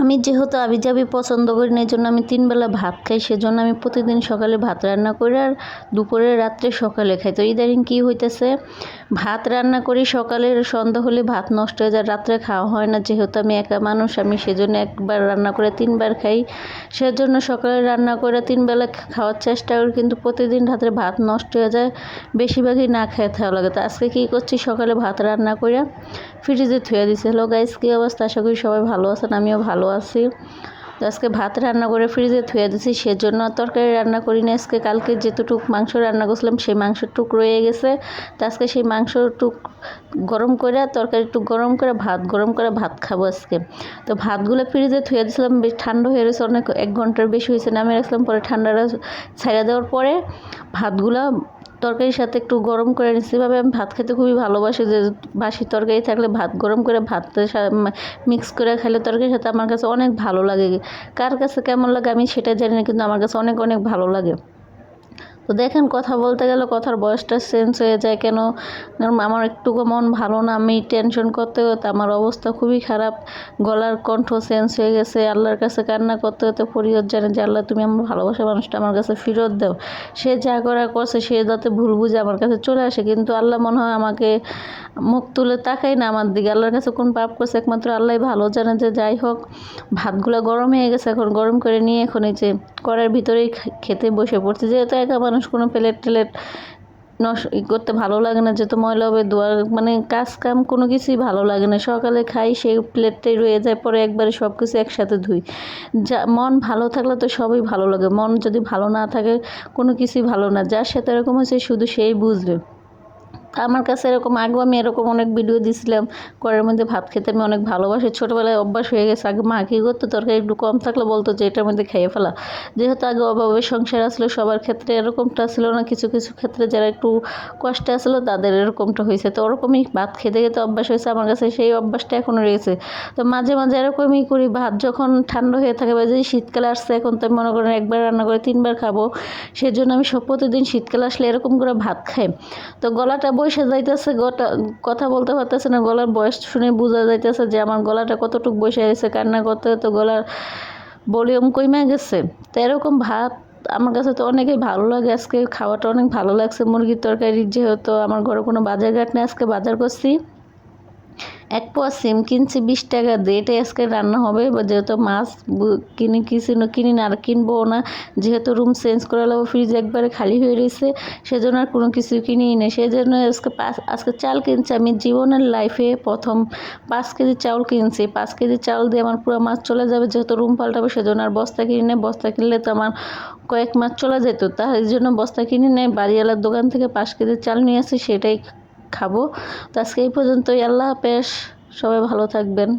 আমি যেহেতু আবিজাবি পছন্দ করি না, এই জন্য আমি 3 বেলা ভাত খাই। সেজন্য আমি প্রতিদিন সকালে ভাত রান্না করি আর দুপুরে রাত্রে সকালে খাই। তো ইদানিং কী হইতেছে, ভাত রান্না করি সকালের, সন্ধ্যা হলে ভাত নষ্ট হয়ে যায়, রাত্রে খাওয়া হয় না। যেহেতু আমি একা মানুষ, আমি সেজন্য একবার রান্না করে 3 বার খাই। সেজন্য সকালে রান্না করে 3 বেলা খাওয়ার চেষ্টা করি, কিন্তু প্রতিদিন রাত্রে ভাত নষ্ট হয়ে যায়, বেশিরভাগই না খেয়ে থাকা লাগে। তো আজকে কী করছি, সকালে ভাত রান্না করে ফ্রিজে থুয়ে দিছি। হ্যালো গাইস, কী অবস্থা? আশা করি সবাই ভালো আছেন, আমিও ভালো আছি। তো আজকে ভাত রান্না করে ফ্রিজে থুয়ে দিছি, সেজন্য তরকারি রান্না করি না আজকে। কালকে যেতটুক মাংস রান্না করছিলাম সেই মাংসটুক রয়ে গেছে। তো আজকে সেই মাংসটুক গরম করে, তরকারি একটু গরম করে, ভাত গরম করে ভাত খাবো আজকে। তো ভাতগুলো ফ্রিজে থুয়ে দিয়েছিলাম, বেশ ঠান্ডা হয়ে গেছে, অনেক 1 ঘন্টার বেশি হয়েছে, নামিয়ে রাখলাম। পরে ঠান্ডাটা ছাইড়া দেওয়ার পরে ভাতগুলা তরকারির সাথে একটু গরম করে নিচ্ছি। এভাবে আমি ভাত খেতে খুবই ভালোবাসি, যে বাসি তরকারি থাকলে ভাত গরম করে ভাতের মিক্স করে খেলে তরকারির সাথে আমার কাছে অনেক ভালো লাগে। কার কাছে কেমন লাগে আমি সেটা জানি না, কিন্তু আমার কাছে অনেক অনেক ভালো লাগে। তো দেখেন, কথা বলতে গেলে কথার বয়সটা চেঞ্জ হয়ে যায় কেন? আমার একটুকু মন ভালো না, আমি টেনশন করতে করতে আমার অবস্থা খুবই খারাপ, গলার কণ্ঠ চেঞ্জ হয়ে গেছে। আল্লাহর কাছে কান্না করতে করতে ফরিয়াদ জানে যে আল্লাহ, তুমি আমার ভালোবাসা মানুষটা আমার কাছে ফেরত দাও। সে যা করা করছে সে যাতে ভুল বুঝে আমার কাছে চলে আসে, কিন্তু আল্লাহ মনে হয় আমাকে মুখ তুলে তাকাই না আমার দিকে। আল্লাহর কাছে কোন পাপ করছে একমাত্র আল্লাহ ভালো জানে। যে যাই হোক, ভাতগুলো গরম হয়ে গেছে, এখন গরম করে নিয়ে এখন এই যে কড়াইয়ের ভিতরেই খেতে বসে পড়ছি। যেহেতু একা মানুষ, কোনো প্লেট টেলেট করতে ভালো লাগে না, যেহেতু ময়লা হবে ধোয়ার, মানে কাজ কাম কোনো কিছুই ভালো লাগে না। সকালে খাই, সেই প্লেটটাই রয়ে যায়, পরে একবারে সব কিছু একসাথে ধুই। যা মন ভালো থাকলে তো সবই ভালো লাগে, মন যদি ভালো না থাকে কোনো কিছুই ভালো না। যার সাথে এরকম হয়েছে শুধু সেই বুঝবে। আমার কাছে এরকম আগেও আমি এরকম অনেক ভিডিও দিয়েছিলাম, কড়াইয়ের মধ্যে ভাত খেতে আমি অনেক ভালোবাসি। ছোটোবেলায় অভ্যাস হয়ে গেছে। আগে মা কী করতো, তরকারি একটু কম থাকলে বলতো যে এটার মধ্যে খেয়ে ফেলা। যেহেতু আগে অভাবের সংসার আসলে, সবার ক্ষেত্রে এরকমটা ছিল না, কিছু কিছু ক্ষেত্রে যারা একটু কষ্টে আসলো তাদের এরকমটা হয়েছে। তো ওরকমই ভাত খেতে খেতে অভ্যাস হয়েছে আমার কাছে, সেই অভ্যাসটা এখনও রয়েছে। তো মাঝে মাঝে এরকমই করি, ভাত যখন ঠান্ডা হয়ে থাকে বা যদি শীতকালে আসছে, এখন তো মনে করেন একবার রান্না করে 3 বার খাবো, সেজন্য আমি প্রতিদিন শীতকালে আসলে এরকম করে ভাত খাই। তো গলাটা বসে যাইতেছে, কথা বলতে পারতেছে না, গলার বয়স শুনে বোঝা যাইতেছে যে আমার গলাটা কতটুকু বসে গেছে। কান্না করতে করতে গলার ভলিউম কমে গেছে। তো এরকম ভাত আমার কাছে তো অনেকই ভালো লাগে। আজকে খাওয়াটা অনেক ভালো লাগছে, মুরগির তরকারি, যেহেতু আমার ঘরে কোনো বাজার ঘাট নেই, আজকে বাজার করছি। 1 পোয়া সিম কিনছি 20 টাকা দিয়ে, এটাই আজকে রান্না হবে। যেহেতু মাছ কিনি না, আর কিনবো না, যেহেতু রুম চেঞ্জ করে নেবো, ফ্রিজ একবারে খালি হয়ে রয়েছে, সেজন্য আর কোনো কিছু কিনিই না। সেজন্য আজকে চাল কিনছি। আমি জীবনের লাইফে প্রথম 5 কেজি চাউল কিনছি। 5 কেজি চাউল দিয়ে আমার পুরো মাস চলে যাবে, যেহেতু রুম পাল্টাবো, সেজন্য আর বস্তা কিনি না। বস্তা কিনলে তো আমার কয়েক মাস চলে যেত, তাই জন্য বস্তা কিনি নেই। বাড়িওয়ালার দোকান থেকে 5 কেজি চাল নিয়ে আসি, সেটাই খাবো। তো আজকে এই পর্যন্তই। আল্লাহ হাফেজ, সবাই ভালো থাকবেন।